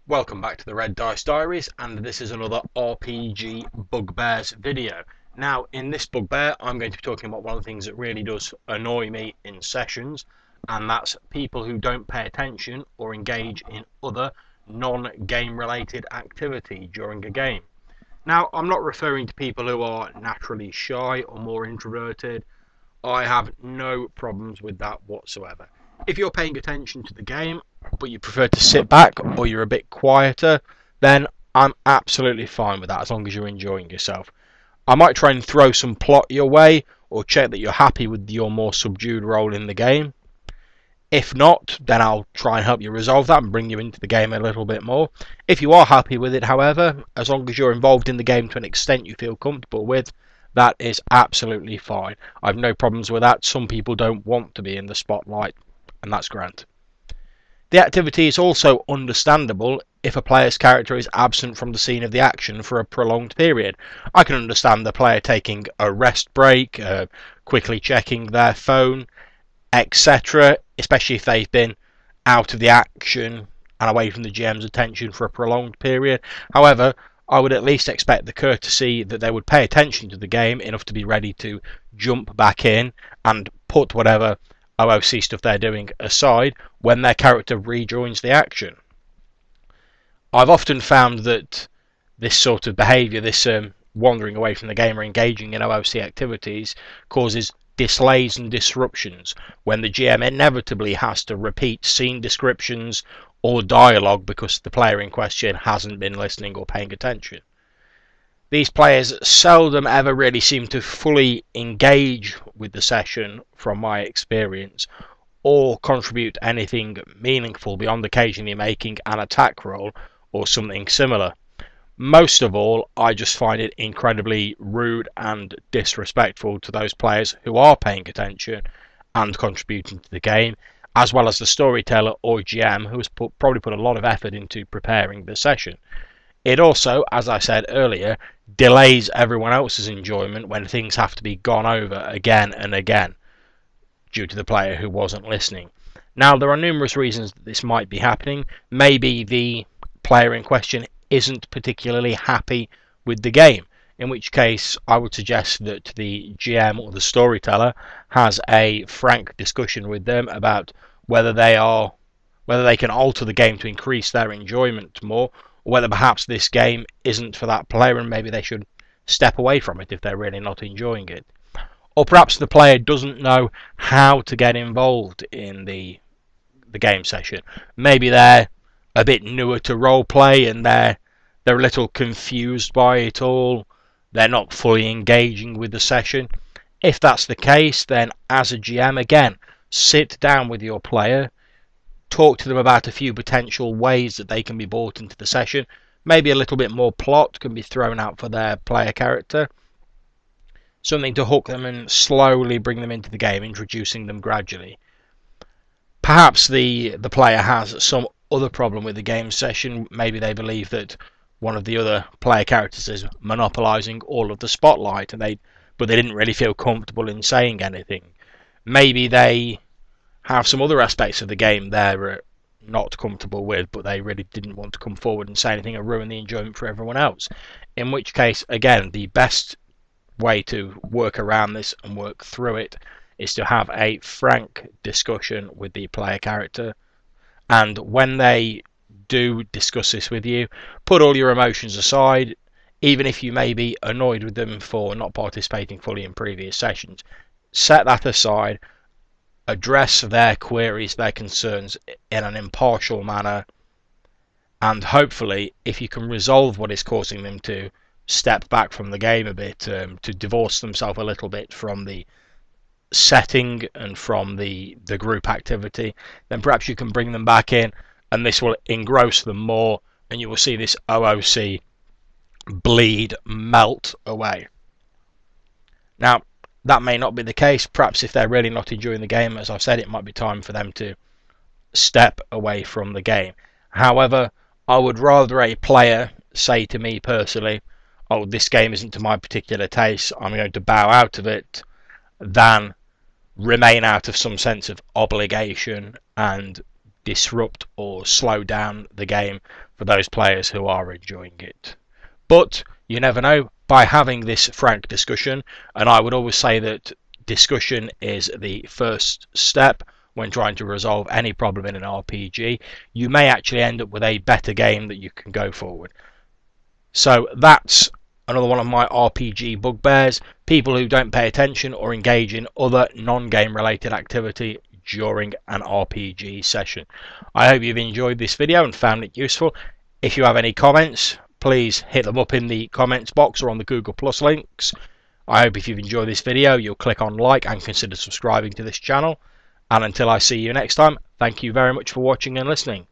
Welcome back to the Red Dice Diaries, and this is another RPG Bugbears video. Now, in this Bugbear, I'm going to be talking about one of the things that really does annoy me in sessions, and that's people who don't pay attention or engage in other non-game related activity during a game. Now, I'm not referring to people who are naturally shy or more introverted. I have no problems with that whatsoever. If you're paying attention to the game, but you prefer to sit back or you're a bit quieter, then I'm absolutely fine with that as long as you're enjoying yourself. I might try and throw some plot your way or check that you're happy with your more subdued role in the game. If not, then I'll try and help you resolve that and bring you into the game a little bit more. If you are happy with it, however, as long as you're involved in the game to an extent you feel comfortable with, that is absolutely fine. I've no problems with that. Some people don't want to be in the spotlight, and that's grand. The activity is also understandable if a player's character is absent from the scene of the action for a prolonged period. I can understand the player taking a rest break, quickly checking their phone, etc., especially if they've been out of the action and away from the GM's attention for a prolonged period. However, I would at least expect the courtesy that they would pay attention to the game enough to be ready to jump back in and put whatever OOC stuff they're doing aside when their character rejoins the action. I've often found that this sort of behaviour, this wandering away from the game or engaging in OOC activities, causes delays and disruptions when the GM inevitably has to repeat scene descriptions or dialogue because the player in question hasn't been listening or paying attention. These players seldom ever really seem to fully engage with the session from my experience, or contribute anything meaningful beyond occasionally making an attack roll or something similar. Most of all, I just find it incredibly rude and disrespectful to those players who are paying attention and contributing to the game, as well as the storyteller or GM who has probably put a lot of effort into preparing the session. It also, as I said earlier, delays everyone else's enjoyment when things have to be gone over again and again due to the player who wasn't listening. Now, there are numerous reasons that this might be happening. Maybe the player in question isn't particularly happy with the game, in which case I would suggest that the GM or the storyteller has a frank discussion with them about whether they can alter the game to increase their enjoyment more, or whether perhaps this game isn't for that player and maybe they should step away from it if they're really not enjoying it. Or perhaps the player doesn't know how to get involved in the game session. Maybe they're a bit newer to roleplay and they're a little confused by it all. They're not fully engaging with the session. If that's the case, then as a GM, again, sit down with your player, talk to them about a few potential ways that they can be brought into the session. Maybe a little bit more plot can be thrown out for their player character. Something to hook them and slowly bring them into the game, introducing them gradually. Perhaps the player has some other problem with the game session. Maybe they believe that one of the other player characters is monopolising all of the spotlight, but they didn't really feel comfortable in saying anything. Maybe they have some other aspects of the game they're not comfortable with, but they really didn't want to come forward and say anything and ruin the enjoyment for everyone else. In which case, again, the best way to work around this and work through it is to have a frank discussion with the player character, and when they do discuss this with you, put all your emotions aside. Even if you may be annoyed with them for not participating fully in previous sessions, set that aside, address their queries, their concerns in an impartial manner, and hopefully, if you can resolve what is causing them to step back from the game a bit, to divorce themselves a little bit from the setting and from the group activity, then perhaps you can bring them back in, and this will engross them more, and you will see this OOC bleed melt away. Now, that may not be the case. Perhaps if they're really not enjoying the game, as I've said, it might be time for them to step away from the game. However, I would rather a player say to me personally, oh, this game isn't to my particular taste, I'm going to bow out of it, than remain out of some sense of obligation and disrupt or slow down the game for those players who are enjoying it. But you never know, by having this frank discussion, and I would always say that discussion is the first step when trying to resolve any problem in an RPG, you may actually end up with a better game that you can go forward. So that's another one of my RPG bugbears, people who don't pay attention or engage in other non-game related activity during an RPG session. I hope you've enjoyed this video and found it useful. If you have any comments, please hit them up in the comments box or on the Google Plus links. I hope if you've enjoyed this video, you'll click on like and consider subscribing to this channel. And until I see you next time, thank you very much for watching and listening.